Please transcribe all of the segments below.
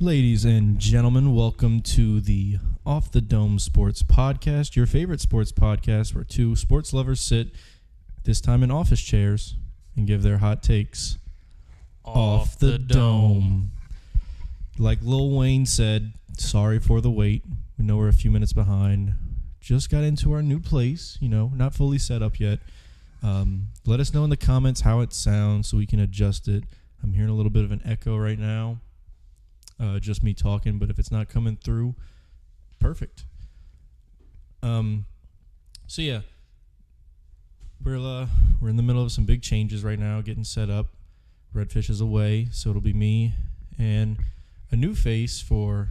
Ladies and gentlemen, welcome to the Off the Dome Sports Podcast, your favorite sports podcast where two sports lovers sit, this time in office chairs, and give their hot takes. Off the Dome. Like Lil Wayne said, sorry for the wait. We know we're a few minutes behind. Just got into our new place, not fully set up yet. Let us know in the comments how it sounds so we can adjust it. I'm hearing a little bit of an echo right now. Just me talking, but if it's not coming through, perfect. We're in the middle of some big changes right now, getting set up. Redfish is away, so it'll be me and a new face for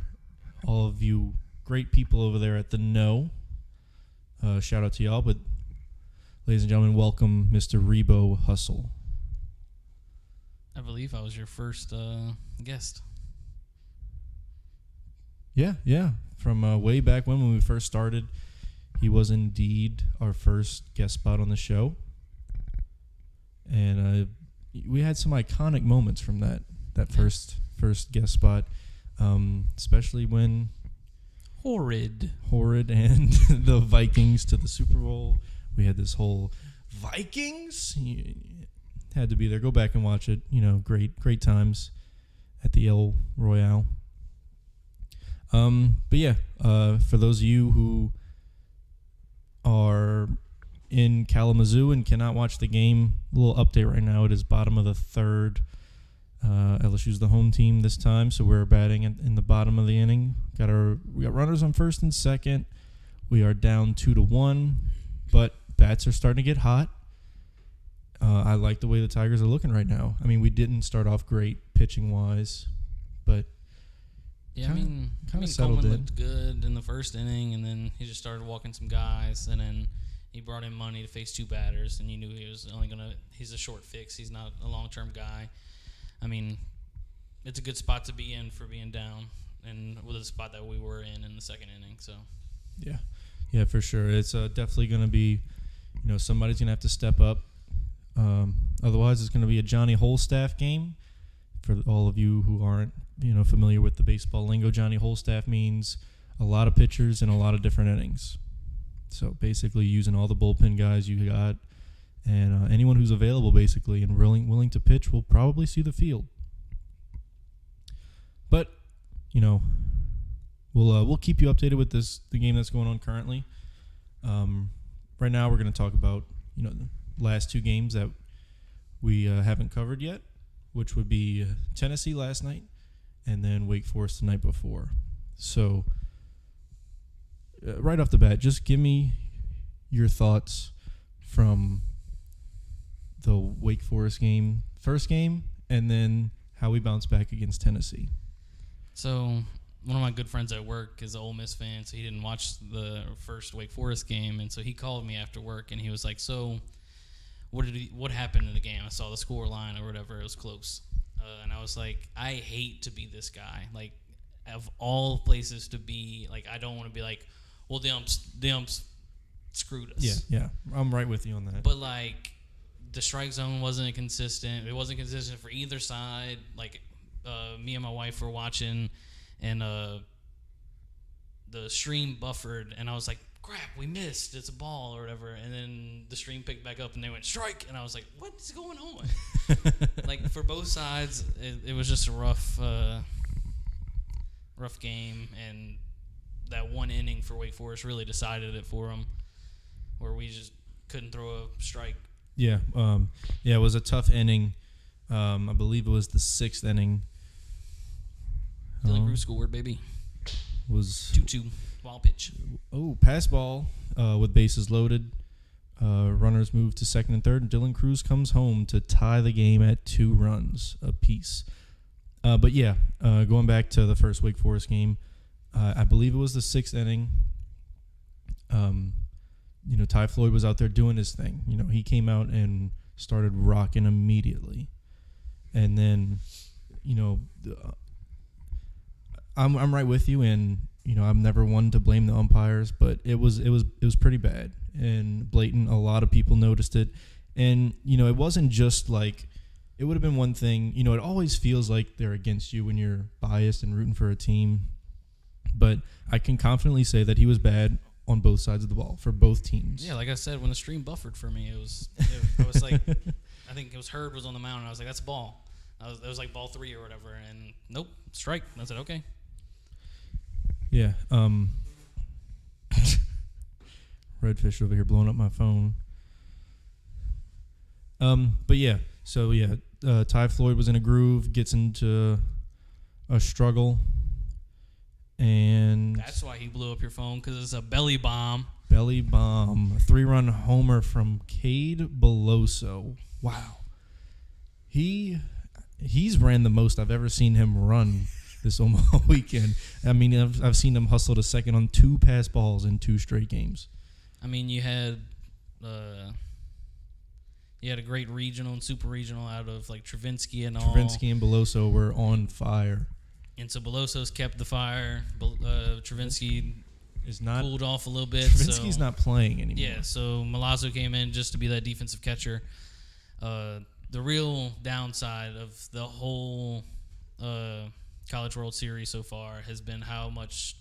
all of you great people over there at the Know. Shout out to y'all, but ladies and gentlemen, welcome Mr. Rebo Hustle. I believe I was your first guest. Yeah. From way back when we first started, he was indeed our first guest spot on the show. And we had some iconic moments from that first guest spot, especially when Horrid and the Vikings to the Super Bowl. We had this whole Vikings. You had to be there. Go back and watch it. Great times at the El Royale. For those of you who are in Kalamazoo and cannot watch the game, a little update right now. It is bottom of the third. LSU's the home team this time, so we're batting in the bottom of the inning. We got runners on first and second. We are down 2-1, but bats are starting to get hot. I like the way the Tigers are looking right now. I mean, we didn't start off great pitching wise, but Coleman looked good in the first inning, and then he just started walking some guys, and then he brought in money to face two batters, and you knew he was he's a short fix. He's not a long-term guy. I mean, it's a good spot to be in for being down, and with the spot that we were in the second inning. So, yeah, for sure. It's definitely going to be, somebody's going to have to step up. Otherwise, it's going to be a Johnny Holstaff game. For all of you who aren't, familiar with the baseball lingo, Johnny Holstaff means a lot of pitchers in a lot of different innings. So basically, using all the bullpen guys you got, and anyone who's available, basically, and willing to pitch will probably see the field. But we'll keep you updated with the game that's going on currently. Right now, we're going to talk about the last two games that we haven't covered yet, which would be Tennessee last night and then Wake Forest the night before. So right off the bat, just give me your thoughts from the Wake Forest game, first game, and then how we bounce back against Tennessee. So one of my good friends at work is an Ole Miss fan, so he didn't watch the first Wake Forest game, and so he called me after work, and he was like, so what happened in the game? I saw the score line or whatever. It was close. And I was like, I hate to be this guy. Like, of all places to be, like, I don't want to be like, well, the umps screwed us. Yeah. I'm right with you on that. But, like, the strike zone wasn't consistent. It wasn't consistent for either side. Like, me and my wife were watching, and the stream buffered, and I was like, crap, we missed. It's a ball or whatever. And then the stream picked back up, and they went, strike. And I was like, what's going on? Like, for both sides, it was just a rough game. And that one inning for Wake Forest really decided it for them, where we just couldn't throw a strike. Yeah, it was a tough inning. I believe it was the sixth inning. Dylan Cruz scored, baby. Was 2-2. Wild pitch. Oh, pass ball with bases loaded. Runners move to second and third, and Dylan Cruz comes home to tie the game at 2 runs apiece. Going back to the first Wake Forest game, I believe it was the sixth inning. Ty Floyd was out there doing his thing. He came out and started rocking immediately. And then, I'm right with you, and I'm never one to blame the umpires, but it was pretty bad and blatant. A lot of people noticed it, and it wasn't just like it would have been one thing. You know, it always feels like they're against you when you're biased and rooting for a team. But I can confidently say that he was bad on both sides of the ball for both teams. Yeah, like I said, when the stream buffered for me, it was like, I think it was Hurd was on the mound, and I was like, that's a ball. It was like ball 3 or whatever, and nope, strike. And I said, okay. Yeah. Redfish over here blowing up my phone. But yeah, so yeah, Ty Floyd was in a groove, gets into a struggle, and That's why he blew up your phone, because it's a belly bomb. belly bomb, a 3-run homer from Cade Beloso. Wow, he's ran the most I've ever seen him run this Omaha weekend. I mean, I've seen him hustle to second on 2 pass balls in 2 straight games. I mean, you had a great regional and super regional out of like Travinsky and all. Travinsky and Beloso were on fire. And so Beloso's kept the fire. Travinsky Is not cooled off a little bit. Travinsky's so, not playing anymore. Yeah, so Milazzo came in just to be that defensive catcher. The real downside of the whole College World Series so far has been how much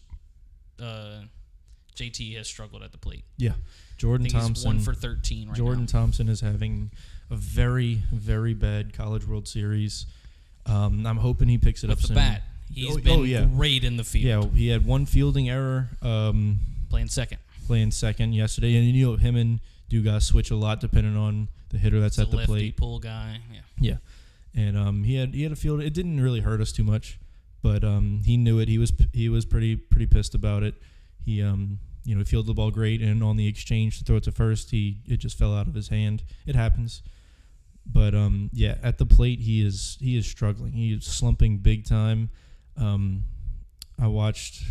JT has struggled at the plate. Yeah, Jordan I think Thompson. he's 1 for 13 right Jordan now. Thompson is having a very, very bad College World Series. I'm hoping he picks it up With the soon. bat. He's been yeah. great in the field. Yeah, he had 1 fielding error. Playing second. Playing second yesterday, and you know him and Dugas switch a lot depending on the hitter that's He's at the a lefty plate. pull guy. Yeah. Yeah, and he had a field. It didn't really hurt us too much, but he knew it. He was pretty pissed about it. He he fielded the ball great, and on the exchange to throw it to first, it just fell out of his hand. It happens, but yeah, at the plate he is struggling. He is slumping big time. I watched.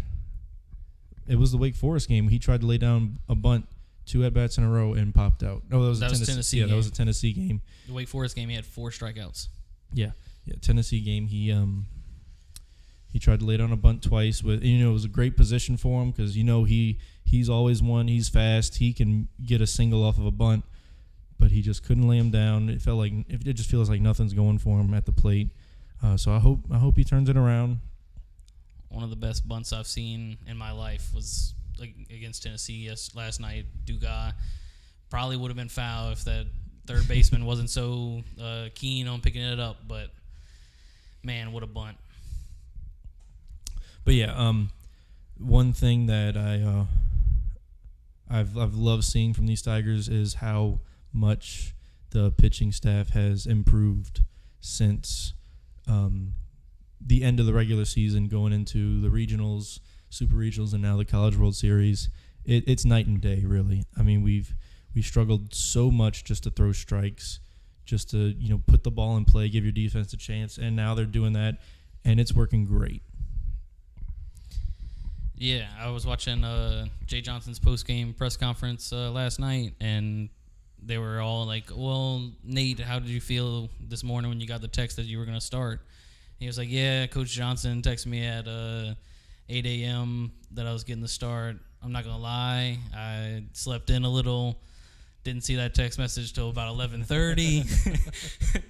It was the Wake Forest game. He tried to lay down a bunt 2 at-bats in a row and popped out. Oh, that was Tennessee. Yeah, that was a Tennessee game. The Wake Forest game, he had 4 strikeouts. Yeah, Tennessee game. He tried to lay down a bunt twice. It was a great position for him because he's always one. He's fast. He can get a single off of a bunt, but he just couldn't lay him down. It just feels like nothing's going for him at the plate. So I hope he turns it around. One of the best bunts I've seen in my life was like against Tennessee last night. Dugas probably would have been foul if that third baseman wasn't so keen on picking it up. But man, what a bunt! But yeah, one thing that I've loved seeing from these Tigers is how much the pitching staff has improved since the end of the regular season, going into the regionals, super regionals, and now the College World Series. It's night and day, really. I mean, we struggled so much just to throw strikes, just to put the ball in play, give your defense a chance, and now they're doing that, and it's working great. Yeah, I was watching Jay Johnson's post-game press conference last night, and they were all like, well, Nate, how did you feel this morning when you got the text that you were going to start? He was like, yeah, Coach Johnson texted me at 8 a.m. that I was getting the start. I'm not going to lie. I slept in a little. Didn't see that text message till about 11:30.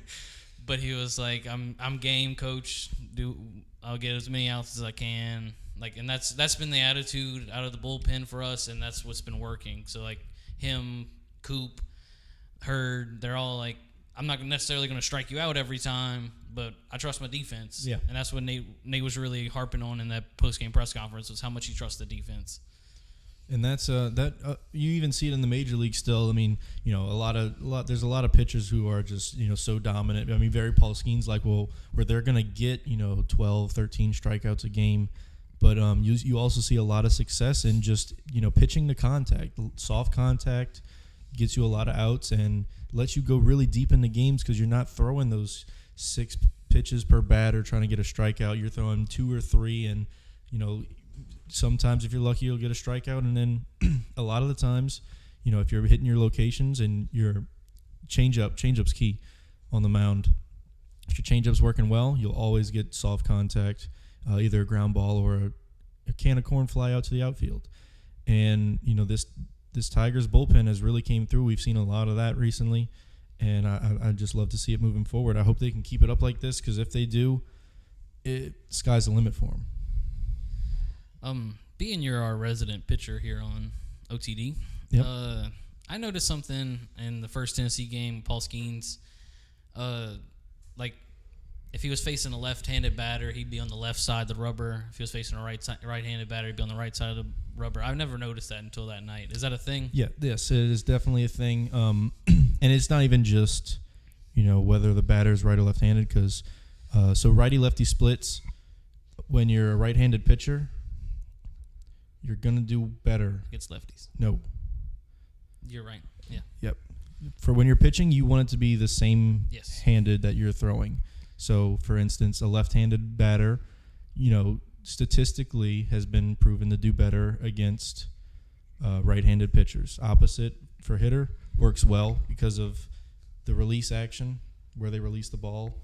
But he was like, I'm game, Coach. I'll get as many outs as I can. Like, and that's been the attitude out of the bullpen for us, and that's what's been working. So, like, him, Coop, Hurd, they're all like, I'm not necessarily going to strike you out every time, but I trust my defense. Yeah. And that's what Nate was really harping on in that post-game press conference, was how much he trusts the defense. And that's you even see it in the major league still. I mean, there's a lot of pitchers who are just so dominant. I mean, Barry Paul Skeen's like, well, where they're gonna get 12, 13 strikeouts a game, but you also see a lot of success in just pitching the contact, soft contact, gets you a lot of outs and lets you go really deep into games because you're not throwing those 6 pitches per batter trying to get a strikeout. You're throwing 2 or 3, and sometimes if you're lucky you'll get a strikeout, and then a lot of the times if you're hitting your locations and your changeup's key on the mound. If your changeup's working well, you'll always get soft contact, either a ground ball or a can of corn fly out to the outfield. And this Tigers bullpen has really came through. We've seen a lot of that recently, And I just love to see it moving forward. I hope they can keep it up like this, because if they do, sky's the limit for them. Being you're our resident pitcher here on OTD, Yep. I noticed something in the first Tennessee game, Paul Skeens. Like, if he was facing a left-handed batter, he'd be on the left side of the rubber. If he was facing a right-handed batter, he'd be on the right side of the rubber. I've never noticed that until that night. Is that a thing? Yeah, yes, it is definitely a thing. And it's not even just, whether the batter's right or left-handed, because so righty-lefty splits, when you're a right-handed pitcher, you're going to do better. Against lefties. No. You're right. Yeah. Yep. For when you're pitching, you want it to be the same Yes. handed that you're throwing. So, for instance, a left-handed batter, statistically has been proven to do better against right-handed pitchers. Opposite for hitter works well because of the release action, where they release the ball.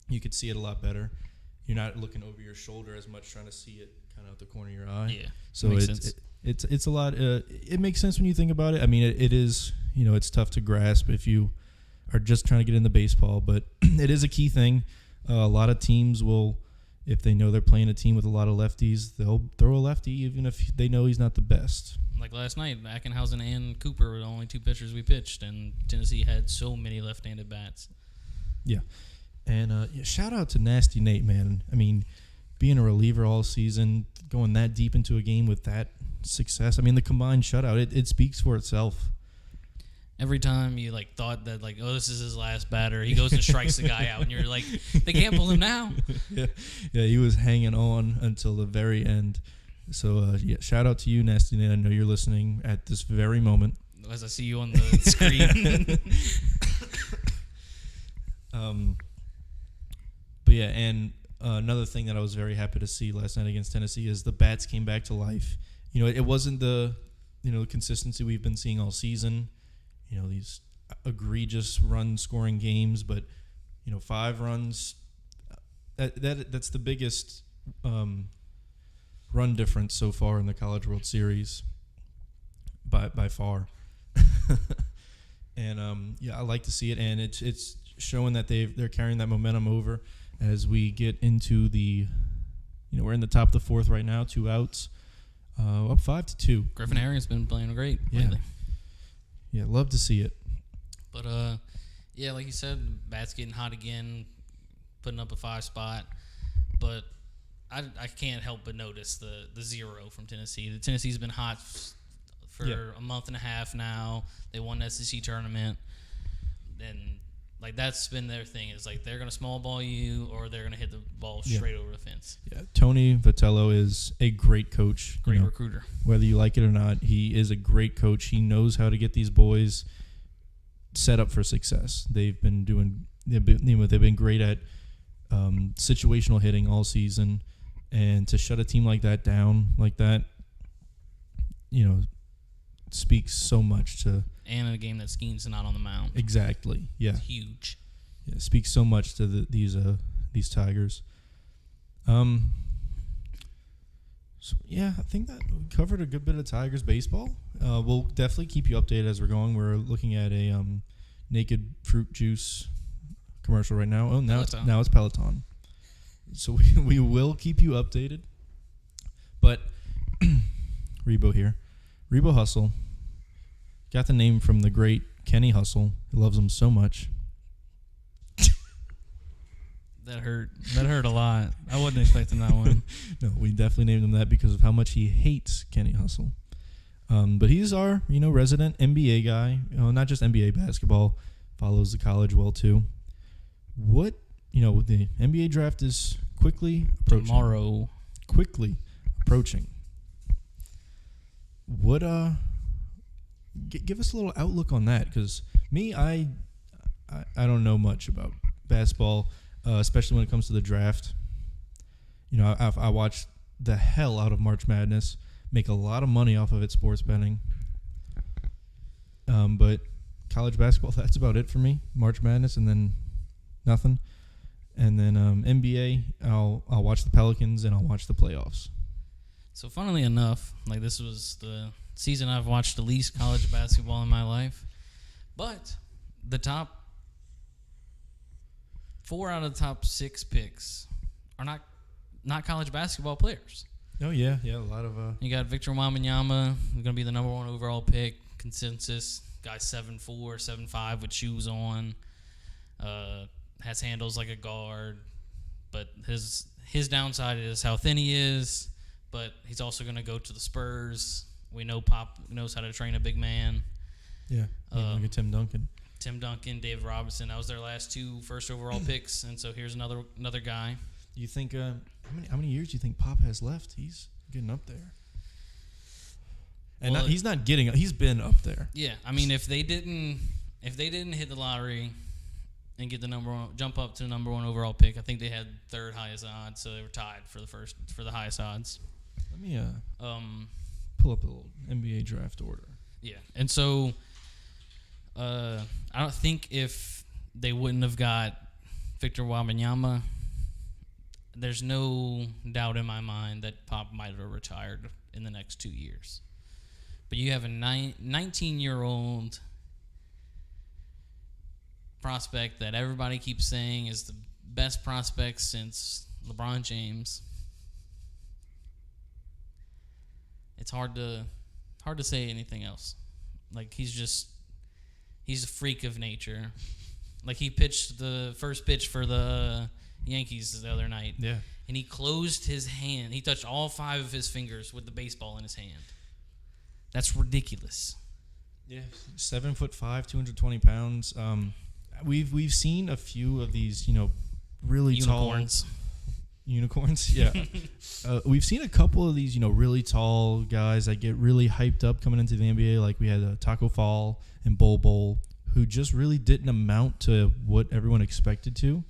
You could see it a lot better. You're not looking over your shoulder as much, trying to see it kind of out the corner of your eye. Yeah. So makes sense. it's a lot. It makes sense when you think about it. I mean, it is, it's tough to grasp if you are just trying to get into baseball, but it is a key thing. A lot of teams will, if they know they're playing a team with a lot of lefties, they'll throw a lefty even if they know he's not the best. Like last night, Ackenhausen and Cooper were the only two pitchers we pitched, and Tennessee had so many left-handed bats. Yeah. And shout out to Nasty Nate, man. I mean, being a reliever all season, going that deep into a game with that success. I mean, the combined shutout, it speaks for itself. Every time you thought that this is his last batter, he goes and strikes the guy out, and you're like, they can't pull him now. Yeah, he was hanging on until the very end. So shout out to you, Nasty Nate. I know you're listening at this very moment. As I see you on the screen. But yeah, and another thing that I was very happy to see last night against Tennessee is the bats came back to life. It wasn't the consistency we've been seeing all season. These egregious run-scoring games, but 5 runs. That's the biggest run difference so far in the College World Series, by far. And I like to see it, and it's showing that they're carrying that momentum over as we get into the. We're in the top of the 4th right now, 2 outs, up 5-2. Griffin Herring's been playing great Yeah. lately. Yeah, love to see it. But, like you said, bats getting hot again, putting up a 5 spot. But I can't help but notice the 0 from Tennessee. The Tennessee's been hot for a month and a half now. They won the SEC tournament. And, that's been their thing. Is, they're going to small ball you or they're going to hit the ball straight over the fence. Yeah, Tony Vitello is a great coach. Great recruiter. Whether you like it or not, he is a great coach. He knows how to get these boys set up for success. They've been great at situational hitting all season, and to shut a team like that down like that, speaks so much to. And in a game that Skeen's not on the mound. Exactly. Yeah. It's huge. Yeah, it speaks so much to these Tigers. So yeah, I think that we covered a good bit of Tigers baseball. We'll definitely keep you updated as we're going. We're looking at a naked fruit juice commercial right now. Oh, now it's Peloton. So we will keep you updated. But Rebo here, Rebo Hustle. Got the name from the great Kenny Hustle. He loves him so much. That hurt. That hurt a lot. I wasn't expecting that one. No, we definitely named him that because of how much he hates Kenny Hustle. But he's our, resident NBA guy. Not just NBA basketball. Follows the college well too. What, the NBA draft is quickly approaching. Tomorrow. Quickly approaching. What give us a little outlook on that, because me, I don't know much about basketball, especially when it comes to the draft. I watch the hell out of March Madness, make a lot of money off of it, sports betting. But college basketball, that's about it for me. March Madness and then nothing. And then NBA, I'll watch the Pelicans and I'll watch the playoffs. So funnily enough, this was the season I've watched the least college basketball in my life. But the top 4 out of the top 6 picks are not college basketball players. Oh, yeah. Yeah, a lot of... You got Victor Wembanyama, going to be the number 1 overall pick, consensus. Guy 7'4", 7'5", with shoes on. Has handles like a guard. But his downside is how thin he is. But he's also going to go to the Spurs. We know Pop knows how to train a big man. Yeah, look at Tim Duncan. Tim Duncan, David Robinson. That was their last 2 first overall picks. And so here's another guy. Do you think how many years do you think Pop has left? He's getting up there. And he's not getting up. He's been up there. Yeah, I mean, if they didn't hit the lottery and get jump up to the number 1 overall pick, I think they had 3rd highest odds, so they were tied for the highest odds. Let me pull up a little NBA draft order. Yeah, and so I don't think if they wouldn't have got Victor Wembanyama, there's no doubt in my mind that Pop might have retired in the next 2 years. But you have a 19-year-old prospect that everybody keeps saying is the best prospect since LeBron James. It's hard to say anything else. Like, he's a freak of nature. Like, he pitched the first pitch for the Yankees the other night. Yeah. And he closed his hand. He touched all 5 of his fingers with the baseball in his hand. That's ridiculous. Yeah. 7'5", 220 pounds. We've seen a few of these, really Unicorns. tall unicorns. Yeah. We've seen a couple of these, really tall guys that get really hyped up coming into the NBA. Like we had Taco Fall and Bol, who just really didn't amount to what everyone expected to.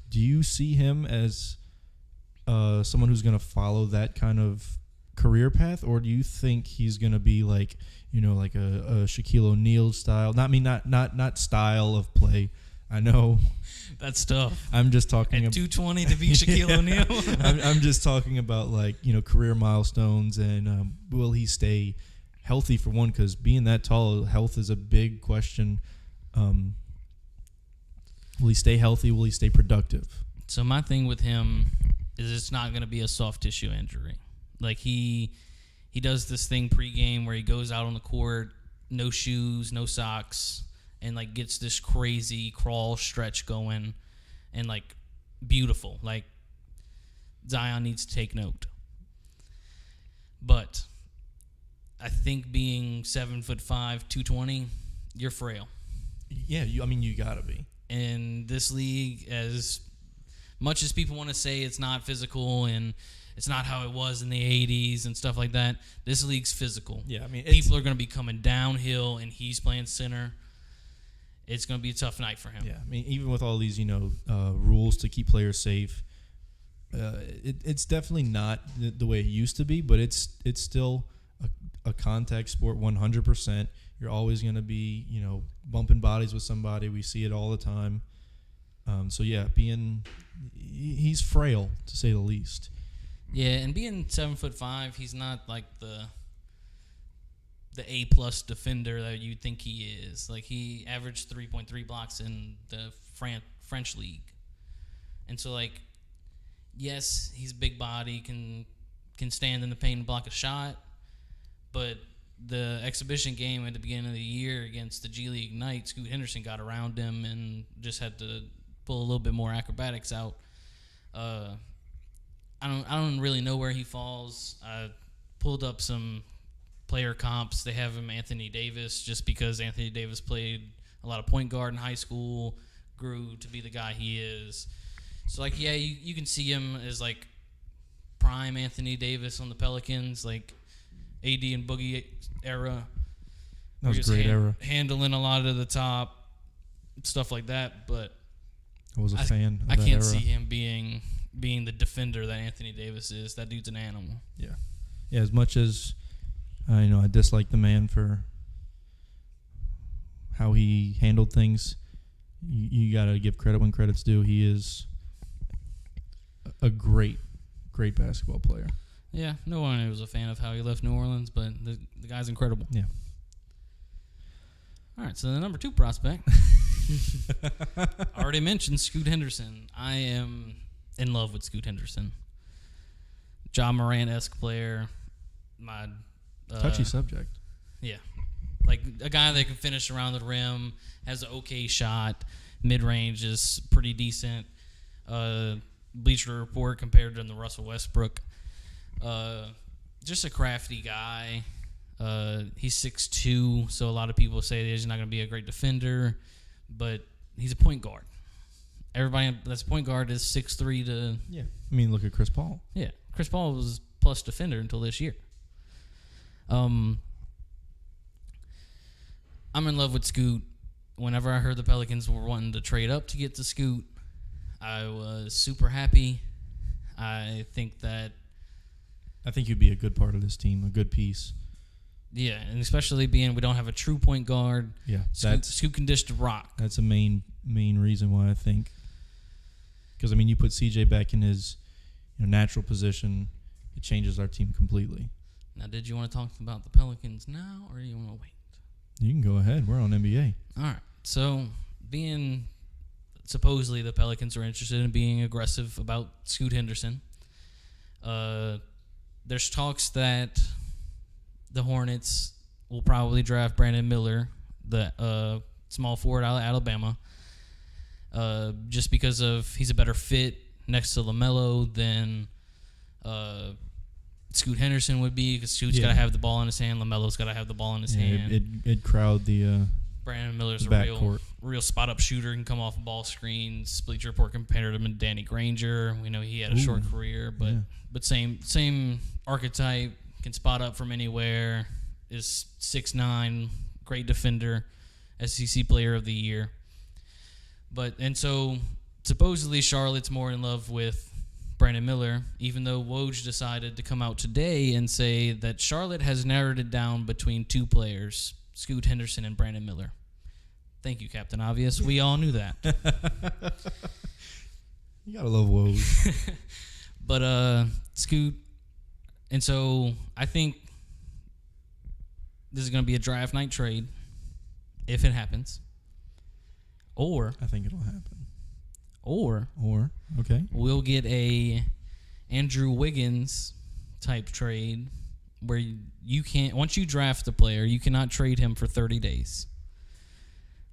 Do you see him as someone who's going to follow that kind of career path, or do you think he's going to be like a Shaquille O'Neal style? Not style of play. I know that's tough. I'm just talking at 220 to be Shaquille O'Neal. I'm just talking about career milestones and will he stay healthy for one? Because being that tall, health is a big question. Will he stay healthy? Will he stay productive? So my thing with him is it's not going to be a soft tissue injury. Like he does this thing pregame where he goes out on the court, no shoes, no socks, and gets this crazy crawl stretch going, and beautiful. Like Zion needs to take note. But I think being 7'5", 220, you're frail. Yeah, you gotta be. In this league, as much as people want to say it's not physical and it's not how it was in the 80s and stuff like that, this league's physical. Yeah, people are going to be coming downhill, and he's playing center. It's going to be a tough night for him. Yeah, even with all these, rules to keep players safe, it's definitely not the way it used to be, but it's still a contact sport 100%. You're always going to be, bumping bodies with somebody. We see it all the time. So, yeah, he's frail, to say the least. Yeah, and being 7'5", he's not like the A+ defender that you think he is. Like, he averaged 3.3 blocks in the French league. And so, yes, he's big body, can stand in the paint and block a shot, but the exhibition game at the beginning of the year against the G League Knights, Scoot Henderson got around him and just had to pull a little bit more acrobatics out. I don't really know where he falls. I pulled up some player comps. They have him Anthony Davis just because Anthony Davis played a lot of point guard in high school, grew to be the guy he is. So, you can see him as, prime Anthony Davis on the Pelicans, AD and Boogie era. That was a great era. Handling a lot of the top, stuff like that, but I was a fan of I that can't era. see him being the defender that Anthony Davis is. That dude's an animal. Yeah. Yeah, as much as I dislike the man for how he handled things, you got to give credit when credit's due. He is a great basketball player. Yeah, no one was a fan of how he left New Orleans, but the guy's incredible. Yeah. All right, so the number 2 prospect I already mentioned Scoot Henderson. I am in love with Scoot Henderson. Ja Morant-esque player. My Touchy subject. Yeah. Like a guy that can finish around the rim, has an okay shot, mid-range is pretty decent. Bleacher Report compared to the Russell Westbrook. Just a crafty guy. He's 6'2", so a lot of people say that he's not going to be a great defender, but he's a point guard. Everybody that's point guard is 6'3" to... Yeah. I mean, look at Chris Paul. Yeah. Chris Paul was plus defender until this year. I'm in love with Scoot. Whenever I heard the Pelicans were wanting to trade up to get to Scoot, I was super happy. I think you'd be a good part of this team, a good piece. Yeah, and especially being we don't have a true point guard. Yeah, Scoot can dish the rock. That's a main reason why I think. Because, I mean, you put CJ back in his natural position, it changes our team completely. Now, did you want to talk about the Pelicans now, or do you want to wait? You can go ahead. We're on NBA. All right. So, supposedly the Pelicans are interested in being aggressive about Scoot Henderson. There's talks that the Hornets will probably draft Brandon Miller, the small forward out of Alabama, just because of he's a better fit next to LaMelo than Scoot Henderson would be, because Scoot's got to have the ball in his hand, LaMelo's got to have the ball in his hand. It'd crowd the Brandon Miller's a real spot-up shooter, can come off ball screens. Bleacher Report compared him to Danny Granger. We know he had a short career, but same archetype, can spot up from anywhere, is 6'9", great defender, SEC Player of the Year. And so supposedly Charlotte's more in love with Brandon Miller, even though Woj decided to come out today and say that Charlotte has narrowed it down between two players, Scoot Henderson and Brandon Miller. Thank you, Captain Obvious. We all knew that. You gotta love Woj. But Scoot, and so I think this is going to be a draft night trade if it happens. Or I think it'll happen. Or okay, we'll get a Andrew Wiggins type trade where you can't, once you draft a player, you cannot trade him for 30 days.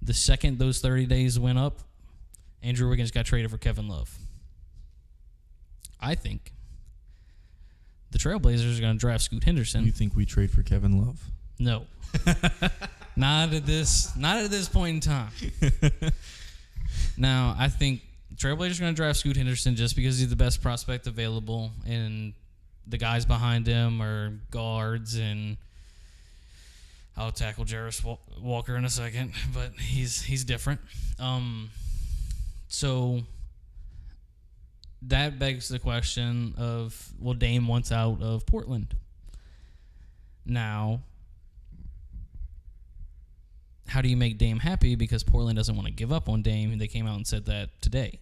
The second those 30 days went up, Andrew Wiggins got traded for Kevin Love. I think the Trailblazers are going to draft Scoot Henderson. You think we trade for Kevin Love? No. Not at this point in time. Now, I think Trailblazers are going to draft Scoot Henderson just because he's the best prospect available, and the guys behind him are guards, and I'll tackle Jarris Walker in a second, but he's different. So that begs the question of, well, Dame wants out of Portland. Now, how do you make Dame happy? Because Portland doesn't want to give up on Dame. They came out and said that today.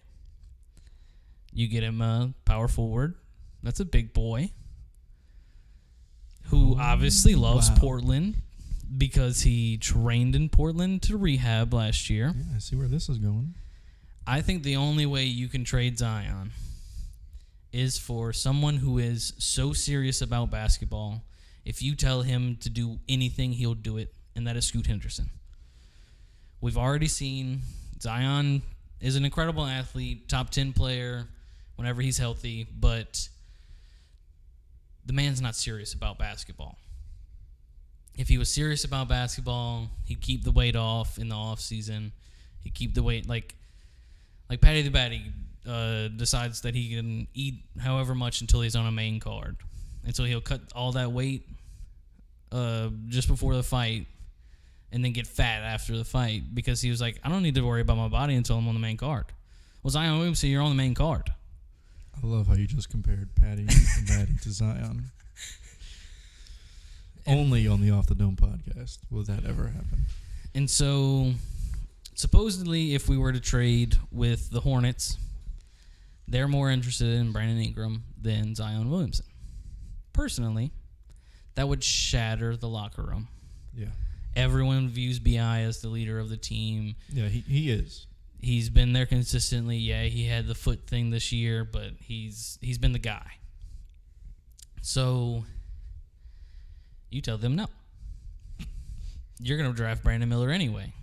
You get him a power forward. That's a big boy who obviously loves Portland because he trained in Portland to rehab last year. Yeah, I see where this is going. I think the only way you can trade Zion is for someone who is so serious about basketball. If you tell him to do anything, he'll do it, and that is Scoot Henderson. We've already seen Zion is an incredible athlete, top 10 player whenever he's healthy, but the man's not serious about basketball. If he was serious about basketball, he'd keep the weight off in the off season. He'd keep the weight like Patty the Batty decides that he can eat however much until he's on a main card. And so he'll cut all that weight just before the fight and then get fat after the fight because he was like, I don't need to worry about my body until I'm on the main card. Well, Zion Williamson, you're on the main card. I love how you just compared Patty to Zion. Only on the Off the Dome podcast will that ever happen. And so, supposedly, if we were to trade with the Hornets, they're more interested in Brandon Ingram than Zion Williamson. Personally, that would shatter the locker room. Yeah. Everyone views BI as the leader of the team. Yeah, he is. He's been there consistently. Yeah, he had the foot thing this year, but he's been the guy. So you tell them no. You're going to draft Brandon Miller anyway.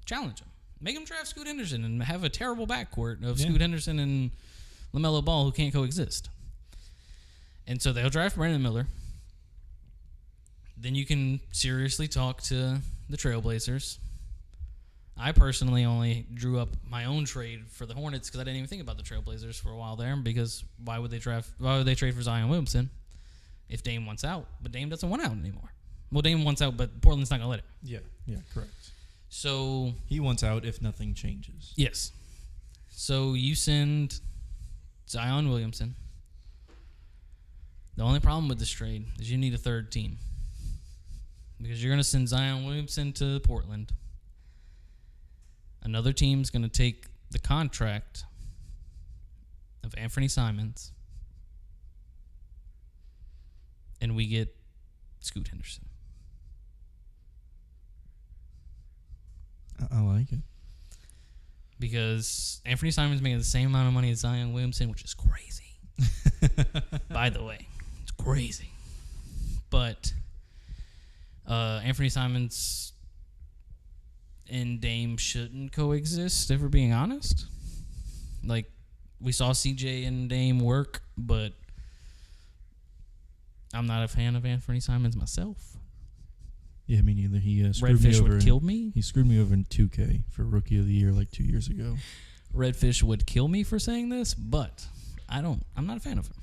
Challenge him. Make him draft Scoot Henderson and have a terrible backcourt of Scoot Henderson and LaMelo Ball who can't coexist. And so they'll draft Brandon Miller. Then you can seriously talk to the Trailblazers. I personally only drew up my own trade for the Hornets because I didn't even think about the Trailblazers for a while there. Because why would they trade for Zion Williamson if Dame wants out? But Dame doesn't want out anymore. Well, Dame wants out, but Portland's not gonna let it. Yeah, correct. So he wants out if nothing changes. Yes. So you send Zion Williamson. The only problem with this trade is you need a third team. Because you're going to send Zion Williamson to Portland. Another team's going to take the contract of Anthony Simons. And we get Scoot Henderson. I like it. Because Anthony Simons making the same amount of money as Zion Williamson, which is crazy. By the way, it's crazy. But Anthony Simons and Dame shouldn't coexist, if we're being honest. Like, we saw CJ and Dame work, but I'm not a fan of Anthony Simons myself. Yeah, me neither. He screwed me Redfish over. would kill me. He screwed me over in 2K for Rookie of the Year like 2 years ago. Redfish would kill me for saying this, but I'm not a fan of him.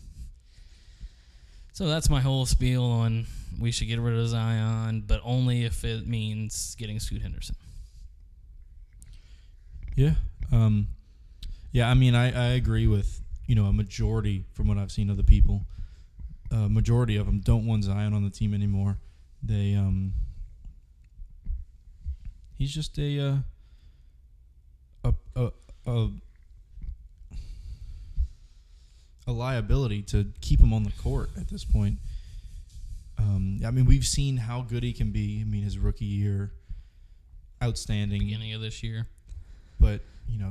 So that's my whole spiel on we should get rid of Zion, but only if it means getting Scoot Henderson. Yeah. Yeah, I mean, I agree with, a majority from what I've seen of the people. Majority of them don't want Zion on the team anymore. They, he's just a liability to keep him on the court at this point. I mean, we've seen how good he can be. I mean, his rookie year, outstanding. Beginning of this year. But,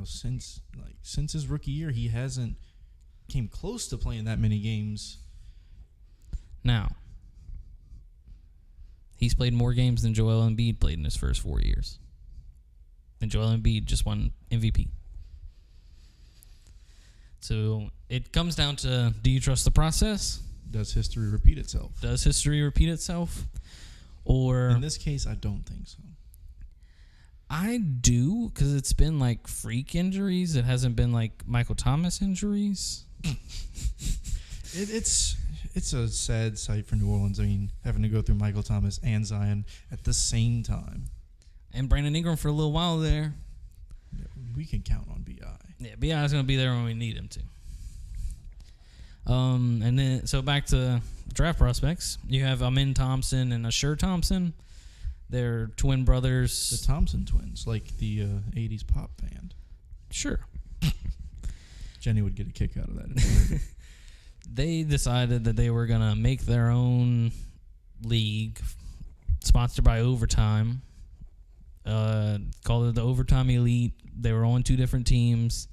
since his rookie year, he hasn't came close to playing that many games. Now, he's played more games than Joel Embiid played in his first 4 years. And Joel Embiid just won MVP. So it comes down to, do you trust the process? Does history repeat itself? Does history repeat itself? Or in this case, I don't think so. I do, because it's been like freak injuries. It hasn't been like Michael Thomas injuries. It's a sad sight for New Orleans. I mean, having to go through Michael Thomas and Zion at the same time. And Brandon Ingram for a little while there. Yeah, we can count on B.I. Yeah, B.I. is going to be there when we need him to. And then, so back to draft prospects. You have Amin Thompson and Ashur Thompson. They're twin brothers. The Thompson twins, like the 80s pop band. Sure. Jenny would get a kick out of that. They decided that they were going to make their own league sponsored by Overtime. Called it the Overtime Elite. They were on two different teams.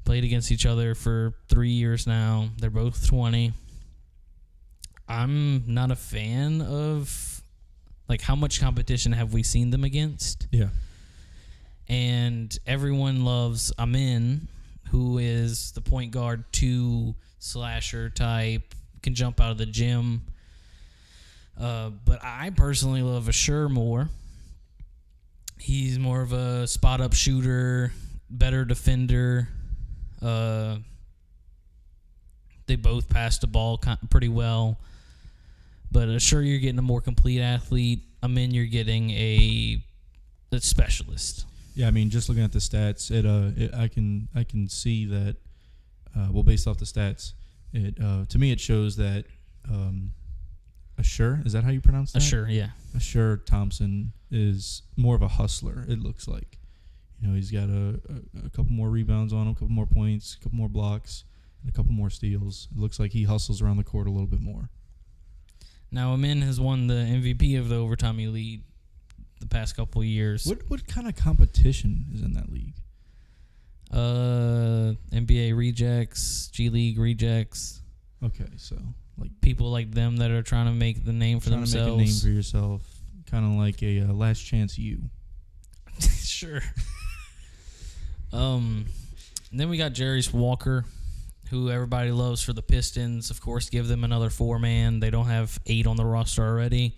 Played against each other for 3 years now. They're both 20. I'm not a fan of, like, how much competition have we seen them against? Yeah. And everyone loves Amin, who is the point guard 2 slasher type, can jump out of the gym. But I personally love Ashur more. He's more of a spot-up shooter, better defender. They both pass the ball pretty well. But Ashur, you're getting a more complete athlete. Amin, you're getting a specialist. Yeah, I mean, just looking at the stats, I can see that. Based off the stats, to me it shows that Ashur, is that how you pronounce that? Ashur, yeah. Ashur Thompson is more of a hustler. It looks like, he's got a couple more rebounds on him, a couple more points, a couple more blocks, and a couple more steals. It looks like he hustles around the court a little bit more. Now, Amin has won the MVP of the Overtime Elite the past couple of years. What kind of competition is in that league? NBA rejects, G League rejects. Okay, so like People like them that are trying to make the name for trying themselves. to make a name for yourself, kind of like a Last Chance U. Sure. Then we got Jarius Walker, who everybody loves for the Pistons. Of course, give them another 4-man. They don't have 8 on the roster already.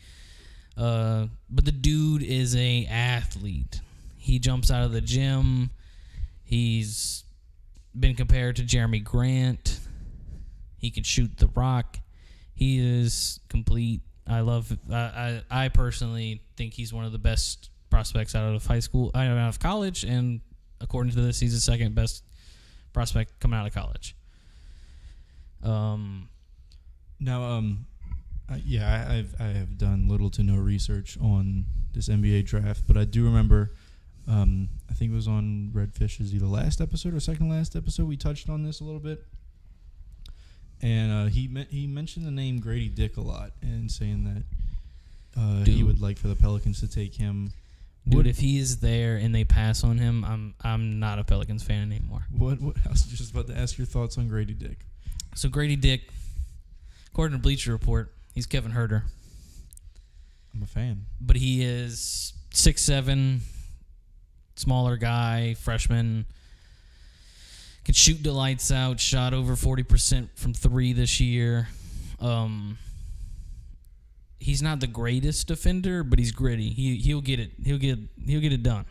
But the dude is a athlete. He jumps out of the gym. He's been compared to Jeremy Grant. He can shoot the rock. He is complete. I personally think he's one of the best prospects out of out of college, and according to this, he's the second best prospect coming out of college. I have done little to no research on this NBA draft, but I do remember, I think it was on Redfish's either last episode or second last episode, we touched on this a little bit, and he mentioned the name Grady Dick a lot, and saying that he would like for the Pelicans to take him. Dude, if he is there and they pass on him, I'm not a Pelicans fan anymore. What? I was just about to ask your thoughts on Grady Dick. So Grady Dick, according to Bleacher Report, he's Kevin Huerter. I'm a fan. But he is 6'7", smaller guy, freshman. Can shoot the lights out. Shot over 40% from 3 this year. He's not the greatest defender, but he's gritty. He'll get it. He'll get it done.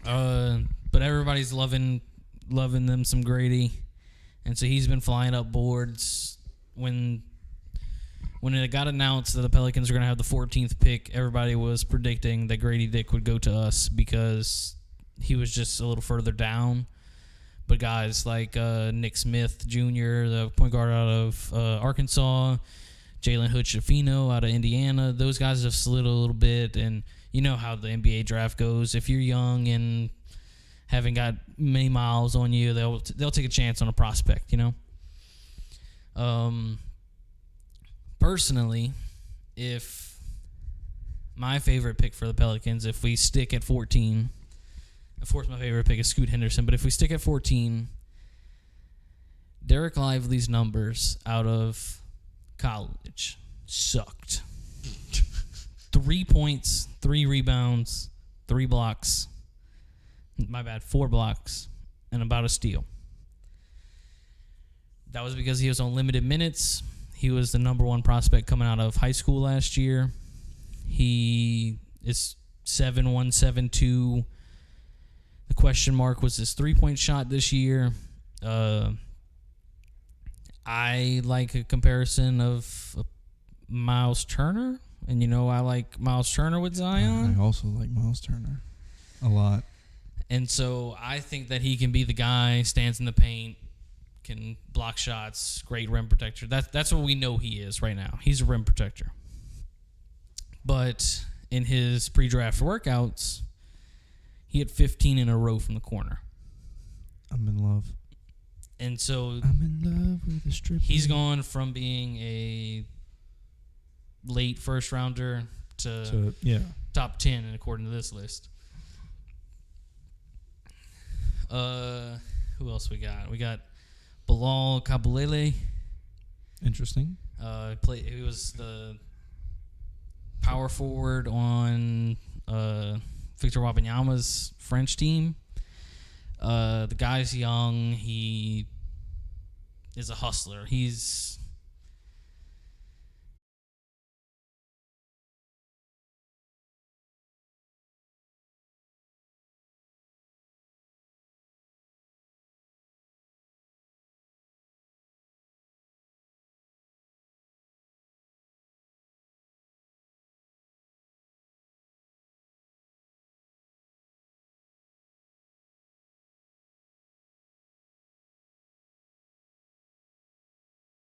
But everybody's loving them some Grady, and so he's been flying up boards. When it got announced that the Pelicans were going to have the 14th pick, everybody was predicting that Grady Dick would go to us because he was just a little further down. But guys like Nick Smith Jr., the point guard out of Arkansas, Jalen Hood-Schifino out of Indiana, those guys have slid a little bit, and you know how the NBA draft goes. If you're young and haven't got many miles on you, they'll take a chance on a prospect, you know? Personally, if my favorite pick for the Pelicans, if we stick at 14, of course my favorite pick is Scoot Henderson, but if we stick at 14, Derek Lively's numbers out of college sucked. 3 points, 3 rebounds, 3 blocks. My bad, 4 blocks, and about a steal. That was because he was on limited minutes. He was the number 1 prospect coming out of high school last year. He is 7'1", 7'2". The question mark was his 3-point shot this year. I like a comparison of Miles Turner, and you know I like Miles Turner with Zion. I also like Miles Turner a lot. And so I think that he can be the guy, stands in the paint, can block shots, great rim protector. That's what we know he is right now. He's a rim protector. But in his pre-draft workouts, he had 15 in a row from the corner. I'm in love. And so I'm in love with a stripper. He's gone from being a late first rounder to top 10 according to this list. Who else we got? We got Bilal Kabulele. Interesting. He was the power forward on Victor Wembanyama's French team. The guy's young. He is a hustler. He's